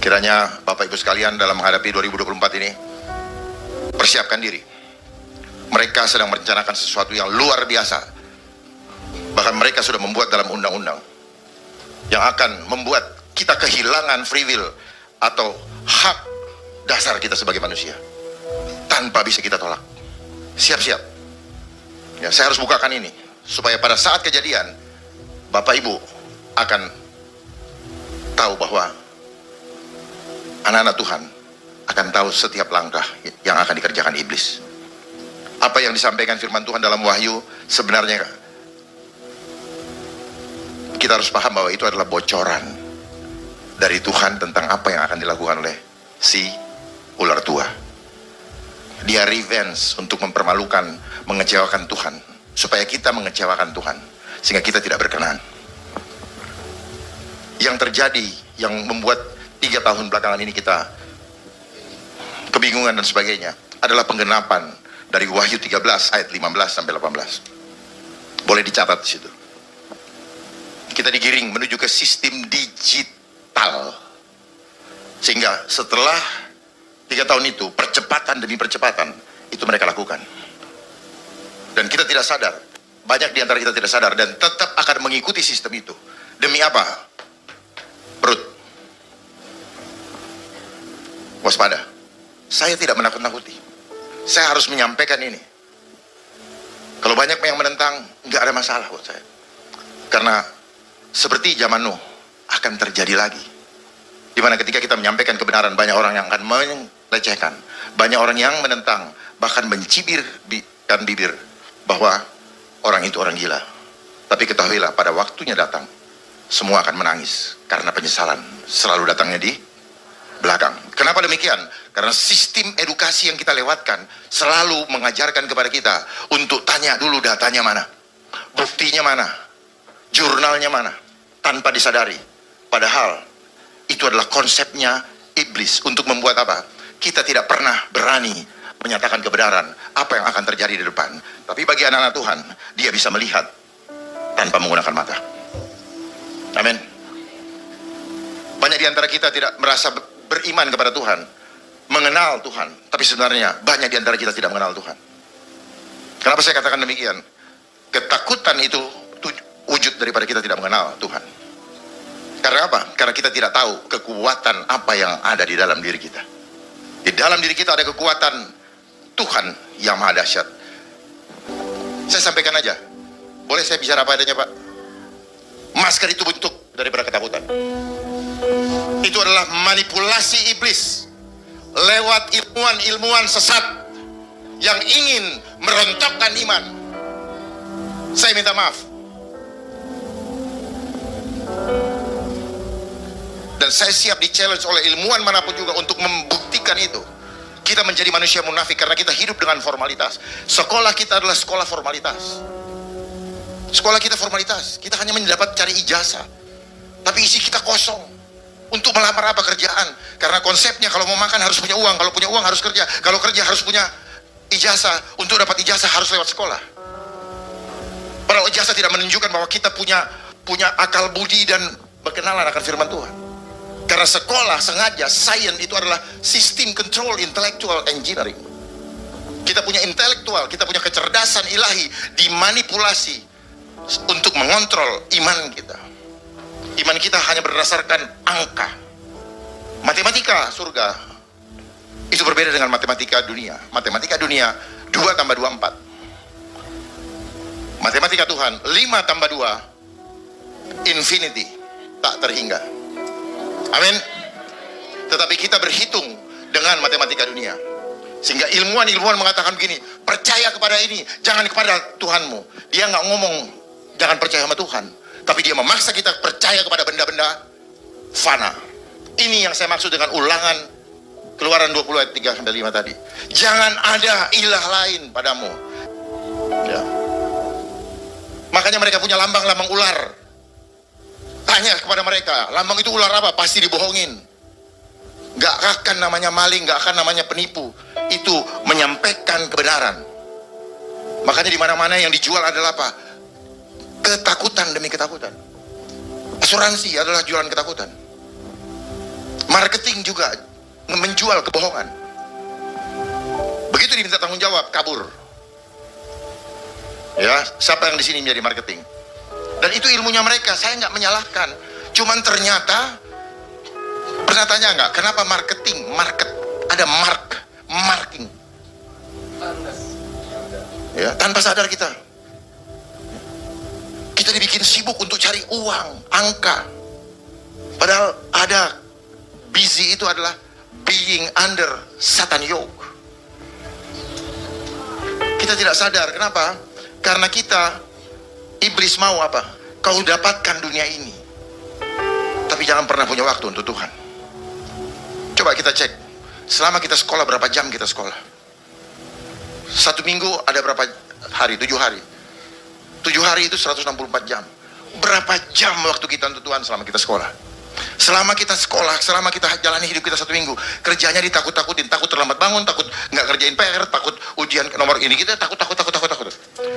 Kiranya Bapak Ibu sekalian dalam menghadapi 2024 ini persiapkan diri. Mereka sedang merencanakan sesuatu yang luar biasa. Bahkan mereka sudah membuat dalam undang-undang yang akan membuat kita kehilangan free will atau hak dasar kita sebagai manusia tanpa bisa kita tolak. Siap-siap. Ya, saya harus bukakan ini supaya pada saat kejadian Bapak Ibu akan tahu bahwa anak-anak Tuhan akan tahu setiap langkah yang akan dikerjakan iblis. Apa yang disampaikan firman Tuhan dalam Wahyu sebenarnya kita harus paham bahwa itu adalah bocoran dari Tuhan tentang apa yang akan dilakukan oleh si ular tua. Dia revenge untuk mempermalukan, mengecewakan Tuhan, supaya kita mengecewakan Tuhan, sehingga kita tidak berkenan. Yang terjadi, yang membuat 3 tahun belakangan ini kita kebingungan dan sebagainya, adalah penggenapan dari Wahyu 13 ayat 15 sampai 18. Boleh dicatat di situ. Kita digiring menuju ke sistem digital, sehingga setelah 3 tahun itu, percepatan demi percepatan itu mereka lakukan. Dan kita tidak sadar, banyak di antara kita tidak sadar, dan tetap akan mengikuti sistem itu. Demi apa? Perut. Waspada. Saya tidak menakut-nakuti. Saya harus menyampaikan ini. Kalau banyak yang menentang, nggak ada masalah buat saya. Karena seperti zaman Nuh akan terjadi lagi. Di mana ketika kita menyampaikan kebenaran, banyak orang yang akan melecehkan, banyak orang yang menentang, bahkan mencibirkan bibir bahwa orang itu orang gila. Tapi ketahuilah, pada waktunya datang, semua akan menangis karena penyesalan selalu datangnya di belakang. Kenapa demikian? Karena sistem edukasi yang kita lewatkan selalu mengajarkan kepada kita untuk tanya dulu datanya mana, buktinya mana, jurnalnya mana, tanpa disadari. Padahal itu adalah konsepnya iblis untuk membuat apa? Kita tidak pernah berani menyatakan kebenaran apa yang akan terjadi di depan. Tapi bagi anak-anak Tuhan, dia bisa melihat tanpa menggunakan mata. Amin. Banyak di antara kita tidak merasa beriman kepada Tuhan, mengenal Tuhan, tapi sebenarnya banyak di antara kita tidak mengenal Tuhan. Kenapa saya katakan demikian? Ketakutan itu wujud daripada kita tidak mengenal Tuhan. Karena apa? Karena kita tidak tahu kekuatan apa yang ada di dalam diri kita. Di dalam diri kita ada kekuatan Tuhan yang maha dahsyat. Saya sampaikan aja. Boleh saya bicara apa adanya, Pak? Masker itu bentuk daripada ketakutan. Itu adalah manipulasi iblis lewat ilmuwan-ilmuwan sesat yang ingin merontokkan iman. Saya minta maaf. Dan saya siap di-challenge oleh ilmuwan manapun juga untuk membuktikan itu. Kita menjadi manusia munafik karena kita hidup dengan formalitas. Sekolah kita adalah sekolah formalitas. Sekolah kita formalitas. Kita hanya mendapat cari ijazah. Tapi isi kita kosong. Untuk melamar apa kerjaan? Karena konsepnya kalau mau makan harus punya uang. Kalau punya uang harus kerja. Kalau kerja harus punya ijazah. Untuk dapat ijazah harus lewat sekolah. Padahal ijazah tidak menunjukkan bahwa kita punya akal budi dan berkenalan akan firman Tuhan. Karena sekolah sengaja, sains itu adalah sistem control intellectual engineering. Kita punya intelektual, kita punya kecerdasan ilahi dimanipulasi untuk mengontrol iman kita. Iman kita hanya berdasarkan angka. Matematika surga itu berbeda dengan matematika dunia. Matematika dunia 2 tambah 2 4. Matematika Tuhan 5 tambah 2 infinity, tak terhingga. Amin. Tetapi kita berhitung dengan matematika dunia. Sehingga ilmuwan mengatakan begini, percaya kepada ini, jangan kepada Tuhanmu. Dia nggak ngomong jangan percaya sama Tuhan, tapi dia memaksa kita percaya kepada benda-benda fana. Ini yang saya maksud dengan ulangan Keluaran 20 ayat 3 sampai 5 tadi. Jangan ada ilah lain padamu. Ya. Makanya mereka punya lambang-lambang ular. Tanya kepada mereka, lambang itu ular apa? Pasti dibohongin. Gak akan namanya maling, gak akan namanya penipu. Itu menyampaikan kebenaran. Makanya di mana-mana yang dijual adalah apa? Ketakutan demi ketakutan. Asuransi adalah jualan ketakutan. Marketing juga menjual kebohongan. Begitu diminta tanggung jawab, kabur. Ya, siapa yang di sini menjadi marketing? Dan itu ilmunya mereka, saya nggak menyalahkan. Cuman ternyata, pernah tanya nggak, kenapa marketing, ada marking. Ya, tanpa sadar kita dibikin sibuk untuk cari uang, angka. Padahal ada busy itu adalah being under Satan yoke. Kita tidak sadar, kenapa? Karena iblis mau apa? Kau dapatkan dunia ini, tapi jangan pernah punya waktu untuk Tuhan. Coba kita cek, selama kita sekolah berapa jam kita sekolah? 1 minggu ada berapa hari? 7 hari. 7 hari itu 164 jam. Berapa jam waktu kita untuk Tuhan selama kita sekolah? Selama kita sekolah, selama kita jalani hidup kita 1 minggu, kerjanya ditakut-takutin, takut terlambat bangun, takut nggak kerjain PR, takut ujian nomor ini, kita takut.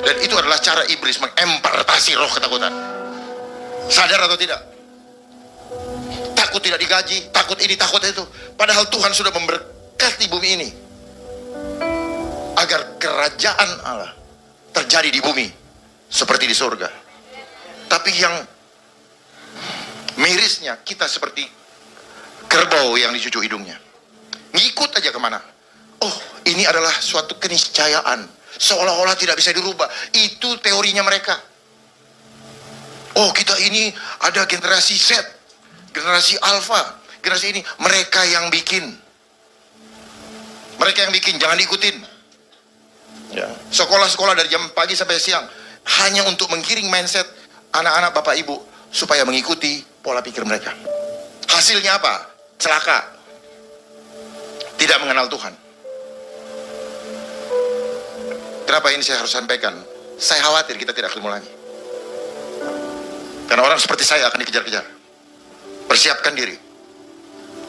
Dan itu adalah cara iblis mengempartasi roh ketakutan. Sadar atau tidak? Takut tidak digaji, takut ini, takut itu. Padahal Tuhan sudah memberkati bumi ini agar kerajaan Allah terjadi di bumi seperti di surga. Tapi yang mirisnya, kita seperti kerbau yang dicucuk hidungnya, ngikut aja kemana. Oh, ini adalah suatu keniscayaan, seolah-olah tidak bisa dirubah. Itu teorinya mereka. Oh, kita ini ada generasi Z, generasi Alpha, generasi ini. Mereka yang bikin, jangan diikutin. Ya. Sekolah-sekolah dari jam pagi sampai siang hanya untuk menggiring mindset anak-anak bapak ibu supaya mengikuti pola pikir mereka. Hasilnya apa? Celaka. Tidak mengenal Tuhan. Kenapa ini saya harus sampaikan? Saya khawatir kita tidak ketemu lagi. Karena orang seperti saya akan dikejar-kejar. Persiapkan diri.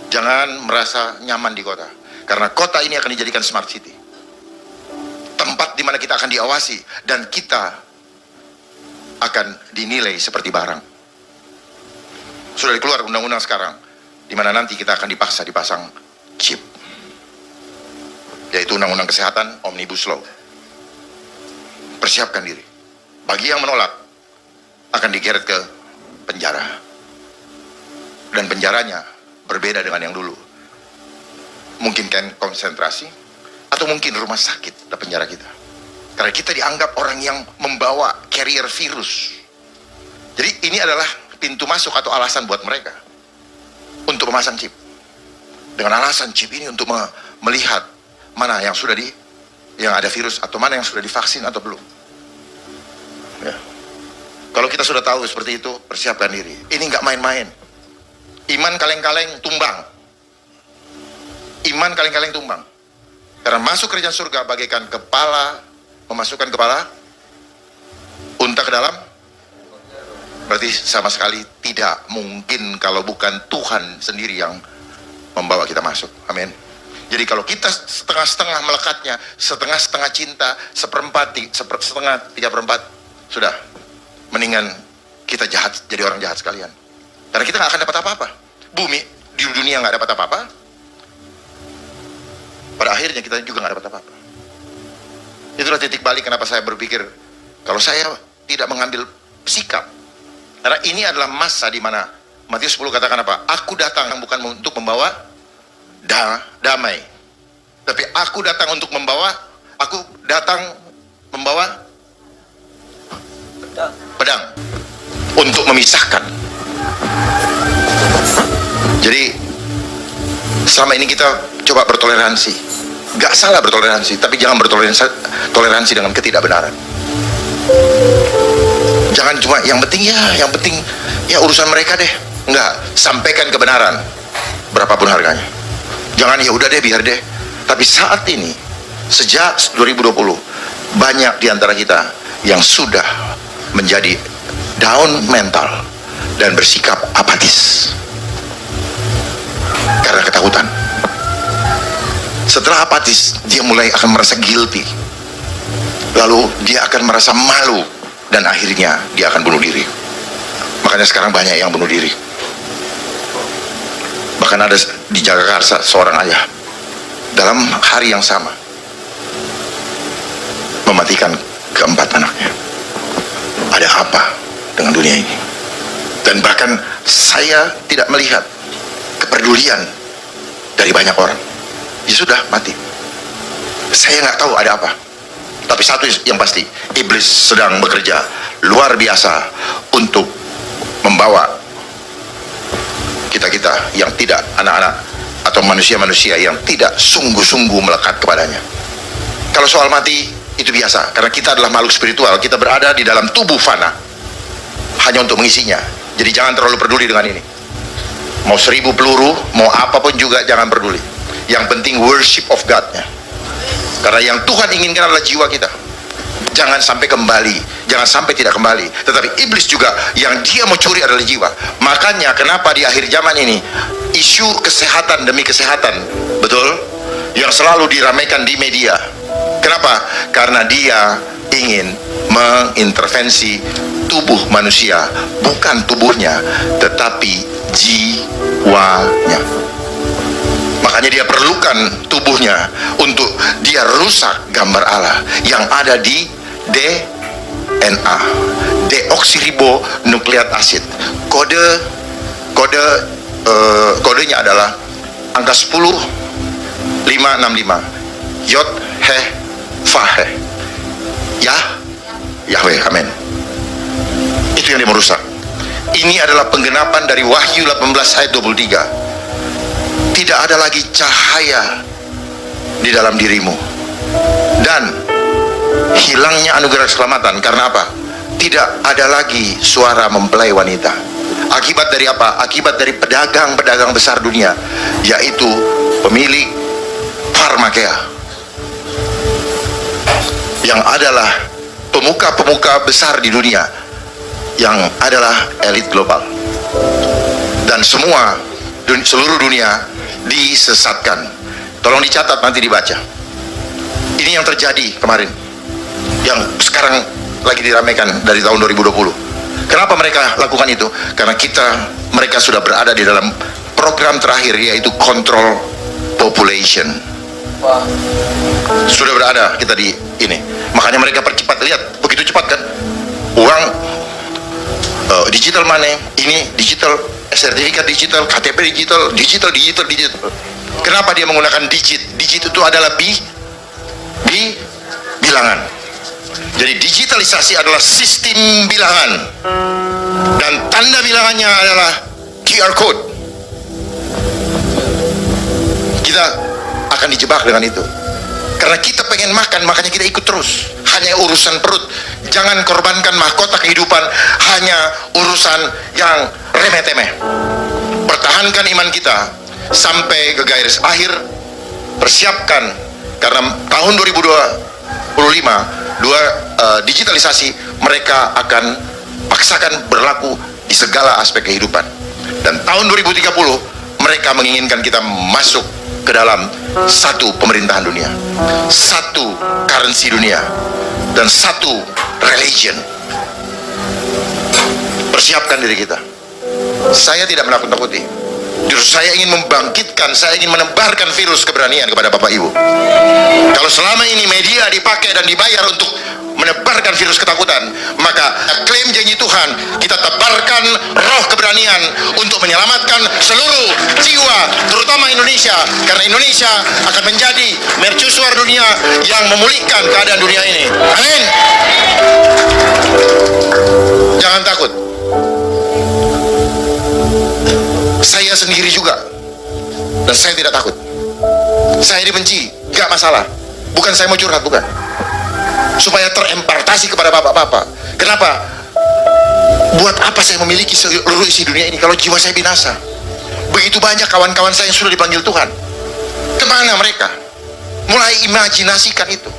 Jangan merasa nyaman di kota. Karena kota ini akan dijadikan smart city. Tempat di mana kita akan diawasi dan kita akan dinilai seperti barang. Sudah keluar undang-undang sekarang, di mana nanti kita akan dipaksa dipasang chip, yaitu undang-undang kesehatan Omnibus Law. Persiapkan diri. Bagi yang menolak, akan digeret ke penjara. Dan penjaranya berbeda dengan yang dulu. Mungkin kan konsentrasi, atau mungkin rumah sakit di penjara kita. Karena kita dianggap orang yang membawa carrier virus. Jadi ini adalah pintu masuk atau alasan buat mereka untuk memasang chip. Dengan alasan chip ini untuk melihat mana yang sudah yang ada virus atau mana yang sudah divaksin atau belum. Ya. Kalau kita sudah tahu seperti itu, persiapkan diri. Ini nggak main-main. Iman kaleng-kaleng tumbang. Iman kaleng-kaleng tumbang. Karena masuk kerajaan surga bagaikan kepala, memasukkan kepala unta ke dalam, berarti sama sekali tidak mungkin kalau bukan Tuhan sendiri yang membawa kita masuk. Amin. Jadi kalau kita setengah-setengah melekatnya, setengah-setengah cinta, setengah 3/4, sudah, mendingan kita jahat, jadi orang jahat sekalian. Karena kita nggak akan dapat apa-apa. Bumi di dunia nggak dapat apa-apa, pada akhirnya kita juga nggak dapat apa-apa. Itulah titik balik kenapa saya berpikir kalau saya tidak mengambil sikap. Karena ini adalah masa di mana Matius 10 katakan apa? Aku datang bukan untuk membawa damai, tapi aku datang membawa pedang untuk memisahkan. Jadi selama ini kita coba bertoleransi. Gak salah bertoleransi, tapi jangan bertoleransi dengan ketidakbenaran. Jangan cuma yang penting ya urusan mereka deh. Enggak, sampaikan kebenaran berapapun harganya. Jangan ya udah deh, biar deh. Tapi saat ini, sejak 2020, banyak di antara kita yang sudah menjadi down mental dan bersikap apatis karena ketakutan. Setelah apatis, dia mulai akan merasa guilty. Lalu dia akan merasa malu. Dan akhirnya dia akan bunuh diri. Makanya sekarang banyak yang bunuh diri. Bahkan Bahkan ada di Jagakarsa seorang ayah dalam hari yang sama mematikan keempat anaknya. Ada apa dengan dunia ini? Dan bahkan saya tidak melihat kepedulian dari banyak orang. Ya sudah, mati. Saya nggak tahu ada apa. Tapi satu yang pasti, iblis sedang bekerja luar biasa untuk membawa kita-kita yang tidak, anak-anak atau manusia-manusia yang tidak sungguh-sungguh melekat kepadanya. Kalau soal mati, itu biasa, karena kita adalah makhluk spiritual. Kita berada di dalam tubuh fana hanya untuk mengisinya. Jadi jangan terlalu peduli dengan ini. Mau 1000 peluru, mau apapun juga jangan peduli. Yang penting worship of God-nya. Karena yang Tuhan inginkan adalah jiwa kita. Jangan sampai kembali, jangan sampai tidak kembali. Tetapi iblis juga yang dia mau curi adalah jiwa. Makanya kenapa di akhir zaman ini isu kesehatan demi kesehatan, betul, yang selalu diramaikan di media. Kenapa? Karena dia ingin mengintervensi tubuh manusia, bukan tubuhnya, tetapi jiwanya. Makanya dia perlukan tubuhnya untuk dia rusak gambar Allah yang ada di DNA, deoksiribonukleat acid. Kodenya adalah angka 10565. Yod he fa he. Yahweh, amin. Itu yang dia merusak. Ini adalah penggenapan dari Wahyu 18 ayat 23. Tidak ada lagi cahaya di dalam dirimu, dan hilangnya anugerah keselamatan. Karena apa? Tidak ada lagi suara mempelai wanita. Akibat dari apa? Akibat dari pedagang-pedagang besar dunia, yaitu pemilik farmakea, yang adalah pemuka-pemuka besar di dunia, yang adalah elit global. Dan semua seluruh dunia disesatkan. Tolong dicatat, nanti dibaca. Ini yang terjadi kemarin, yang sekarang lagi diramaikan dari tahun 2020. Kenapa mereka lakukan itu? Karena mereka sudah berada di dalam program terakhir, yaitu control population. Sudah berada kita di ini. Makanya mereka percepat. Lihat, begitu cepat kan? Uang digital money, ini digital, sertifikat digital, KTP digital. Kenapa dia menggunakan digit? Digit itu adalah bilangan. Jadi digitalisasi adalah sistem bilangan, dan tanda bilangannya adalah QR code. Kita akan dijebak dengan itu. Karena kita pengen makan, makanya kita ikut terus. Hanya urusan perut. Jangan korbankan mahkota kehidupan hanya urusan yang remeh-temeh. Pertahankan iman kita sampai ke garis akhir. Persiapkan, karena tahun 2025 digitalisasi mereka akan paksakan berlaku di segala aspek kehidupan. Dan tahun 2030 mereka menginginkan kita masuk ke dalam satu pemerintahan dunia, satu currency dunia, dan satu religion. Persiapkan diri kita. Saya tidak menakut-nakuti. Justru saya ingin membangkitkan, saya ingin menebarkan virus keberanian kepada Bapak Ibu. Kalau selama ini media dipakai dan dibayar untuk menebarkan virus ketakutan, maka klaim janji Tuhan, kita tebarkan roh keberanian untuk menyelamatkan seluruh jiwa, terutama Indonesia, karena Indonesia akan menjadi mercusuar dunia yang memulihkan keadaan dunia ini. Amin. Jangan takut. Saya sendiri juga, dan saya tidak takut. Saya dibenci, gak masalah. Bukan saya mau curhat, bukan. Supaya terempartasi kepada bapak-bapak. Kenapa? Buat apa saya memiliki seluruh isi dunia ini kalau jiwa saya binasa? Begitu banyak kawan-kawan saya yang sudah dipanggil Tuhan. Kemana mereka? Mulai imajinasikan itu.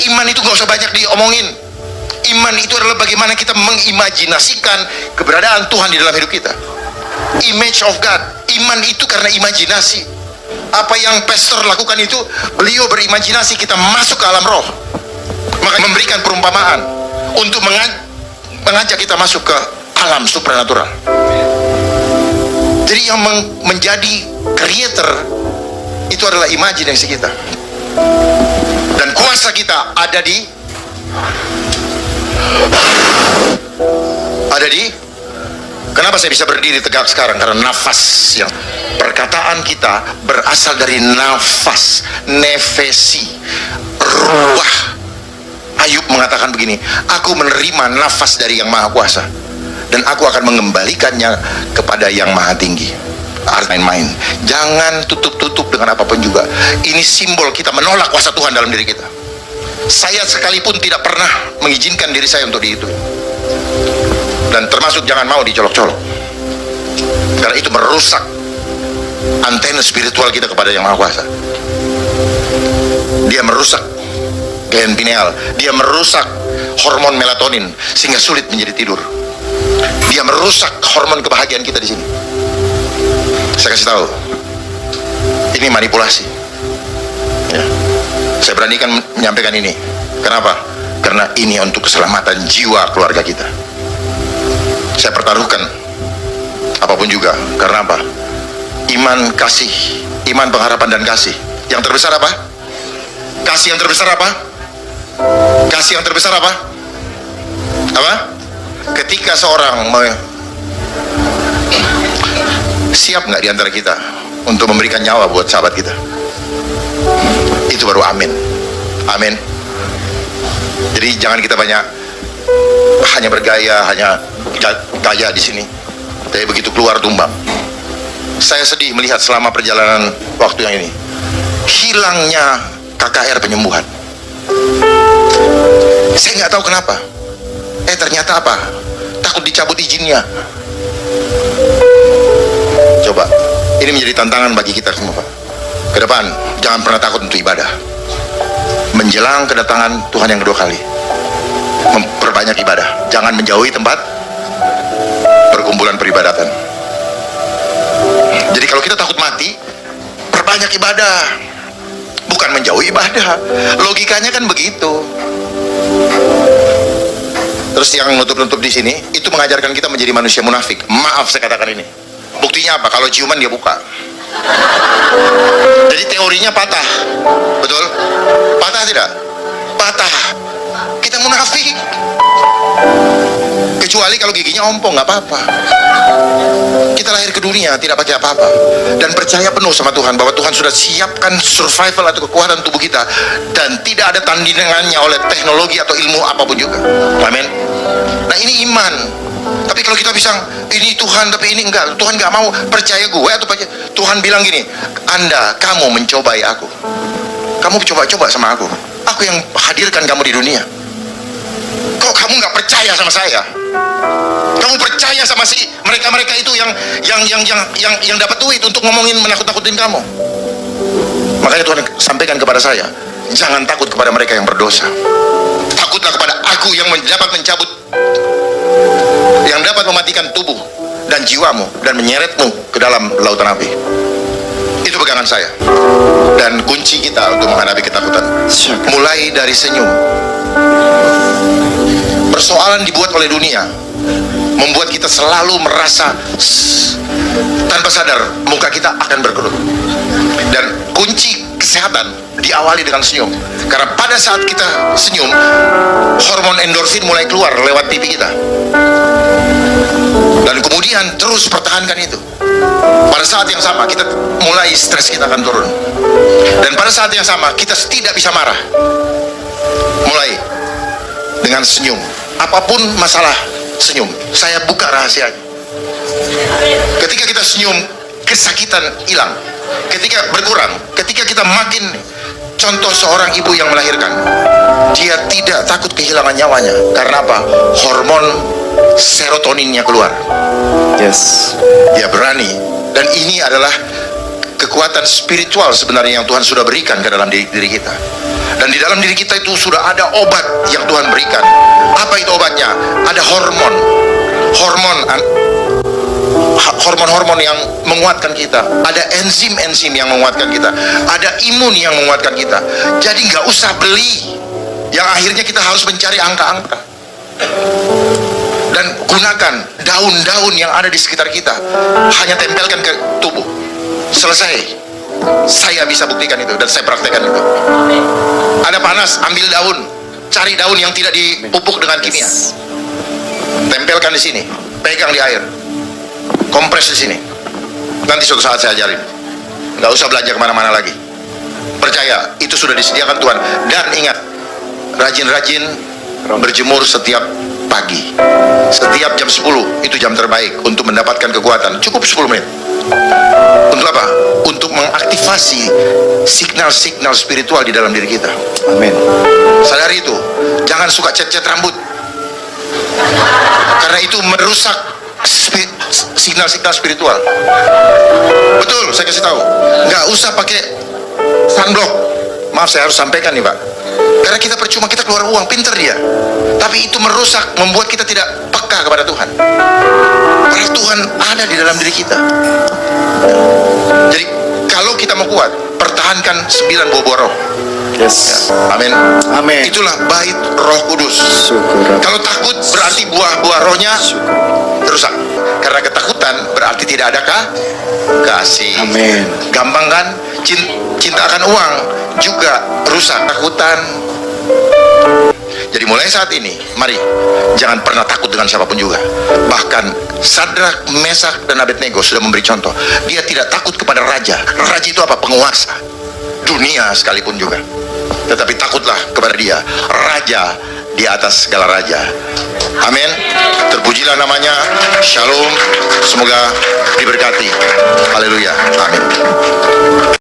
Iman itu gak usah banyak diomongin. Iman itu adalah bagaimana kita mengimajinasikan keberadaan Tuhan di dalam hidup kita. Image of God. Iman itu karena imajinasi. Apa yang pastor lakukan itu, beliau berimajinasi kita masuk ke alam roh. Maka memberikan perumpamaan untuk mengajak kita masuk ke alam supranatural. Jadi yang menjadi creator itu adalah imajinasi kita. Dan kuasa kita ada di kenapa saya bisa berdiri tegak sekarang? Karena nafas yang perkataan kita berasal dari nafas, nefesi, ruah. Ayub mengatakan begini, aku menerima nafas dari Yang Maha Kuasa dan aku akan mengembalikannya kepada Yang Maha Tinggi. Main-main, jangan tutup-tutup dengan apapun juga. Ini simbol kita menolak kuasa Tuhan dalam diri kita. Saya sekalipun tidak pernah mengizinkan diri saya untuk dihitung. Dan termasuk jangan mau dicolok-colok, karena itu merusak antena spiritual kita kepada Yang Maha Kuasa. Dia merusak gland pineal, dia merusak hormon melatonin sehingga sulit menjadi tidur. Dia merusak hormon kebahagiaan kita di sini. Saya kasih tahu, ini manipulasi. Ya. Saya beranikan menyampaikan ini. Kenapa? Karena ini untuk keselamatan jiwa keluarga kita. Saya pertaruhkan apapun juga. Karena apa? Iman, kasih, iman, pengharapan, dan kasih. Yang terbesar apa? Kasih yang terbesar apa? Kasih yang terbesar apa? Apa? Ketika seorang siap nggak diantara kita untuk memberikan nyawa buat sahabat kita, itu baru amin. Amin. Jadi jangan kita hanya bergaya, hanya gaya di sini, tapi begitu keluar tumbang. Saya sedih melihat selama perjalanan waktu yang ini hilangnya KKR penyembuhan. Saya nggak tahu kenapa. Ternyata apa? Takut dicabut izinnya. Coba, ini menjadi tantangan bagi kita semua, Pak. Ke depan, jangan pernah takut untuk ibadah. Menjelang kedatangan Tuhan yang kedua kali, memperbanyak ibadah. Jangan menjauhi tempat perkumpulan peribadatan. Jadi kalau kita takut mati, perbanyak ibadah, bukan menjauhi ibadah. Logikanya kan begitu. Terus yang nutup-nutup di sini, itu mengajarkan kita menjadi manusia munafik. Maaf saya katakan ini. Buktinya apa? Kalau ciuman dia buka. Jadi teorinya patah. Betul? Patah tidak? Patah. Kita munafik. Kecuali kalau giginya ompong, nggak apa-apa. Kita lahir ke dunia tidak pakai apa-apa dan percaya penuh sama Tuhan bahwa Tuhan sudah siapkan survival atau kekuatan tubuh kita dan tidak ada tandingannya oleh teknologi atau ilmu apapun juga. Amin. Nah, ini iman. Tapi kalau kita bisa ini Tuhan tapi ini enggak, Tuhan nggak mau, percaya gue atau percaya Tuhan bilang gini, kamu mencobai aku, kamu coba-coba sama aku yang hadirkan kamu di dunia. Kok kamu nggak percaya sama saya? Kamu percaya sama mereka itu yang dapat duit untuk ngomongin menakut-nakutin kamu. Makanya Tuhan sampaikan kepada saya, jangan takut kepada mereka yang berdosa. Takutlah kepada aku yang dapat mencabut, yang dapat mematikan tubuh dan jiwamu dan menyeretmu ke dalam lautan api. Itu pegangan saya. Dan kunci kita untuk menghadapi ketakutan mulai dari senyum. Persoalan dibuat oleh dunia membuat kita selalu merasa tanpa sadar muka kita akan berkerut. Dan kunci kesehatan diawali dengan senyum. Karena pada saat kita senyum, hormon endorfin mulai keluar lewat pipi kita. Dan kemudian terus pertahankan itu. Pada saat yang sama kita mulai stres kita akan turun. Dan pada saat yang sama kita tidak bisa marah. Mulai dengan senyum. Apapun masalah, senyum. Saya buka rahasianya. Ketika kita senyum, kesakitan hilang. Ketika berkurang, ketika kita makin, contoh seorang ibu yang melahirkan, dia tidak takut kehilangan nyawanya. Karena apa? Hormon serotoninnya keluar. Yes. Dia berani. Dan ini adalah kekuatan spiritual sebenarnya yang Tuhan sudah berikan ke dalam diri kita. Dan di dalam diri kita itu sudah ada obat yang Tuhan berikan. Apa itu obatnya? Ada hormon yang menguatkan kita. Ada enzim-enzim yang menguatkan kita. Ada imun yang menguatkan kita. Jadi nggak usah beli yang akhirnya kita harus mencari angka-angka. Dan gunakan daun-daun yang ada di sekitar kita. Hanya tempelkan ke tubuh. selesai. Saya bisa buktikan itu dan saya praktekkan itu. Ada panas, ambil daun, cari daun yang tidak dipupuk dengan kimia, tempelkan di sini, pegang di air, kompres di sini. Nanti suatu saat saya ajarin. Nggak usah belanja kemana-mana lagi. Percaya, itu sudah disediakan Tuhan. Dan ingat, rajin-rajin berjemur setiap pagi. Setiap jam 10, itu jam terbaik untuk mendapatkan kekuatan. Cukup 10 menit. Untuk apa? Untuk mengaktifasi signal-signal spiritual di dalam diri kita. Amin. Sadari itu. Jangan suka cat-cat rambut, karena itu merusak signal-signal spiritual. Betul, saya kasih tahu. Nggak usah pakai sunblock. Maaf, saya harus sampaikan nih Pak. Karena kita percuma, kita keluar uang, pinter dia, tapi itu merusak, membuat kita tidak peka kepada Tuhan. Padahal Tuhan ada di dalam diri kita. Jadi kalau kita mau kuat, pertahankan 9 buah roh. Yes. Amin. Amin. Itulah bait Roh Kudus. Syukur. Kalau takut berarti buah-buah rohnya rusak. Karena ketakutan berarti tidak ada kasih. Amin. Gampang kan? Cinta akan uang juga rusak. Takutan. Jadi mulai saat ini, mari jangan pernah takut dengan siapapun juga. Bahkan Sadrak, Mesak, dan Abednego sudah memberi contoh. Dia tidak takut kepada raja. Raja itu apa? Penguasa dunia sekalipun juga. Tetapi takutlah kepada dia, Raja di atas segala raja. Amin. Terpujilah namanya. Shalom. Semoga diberkati. Haleluya. Amin.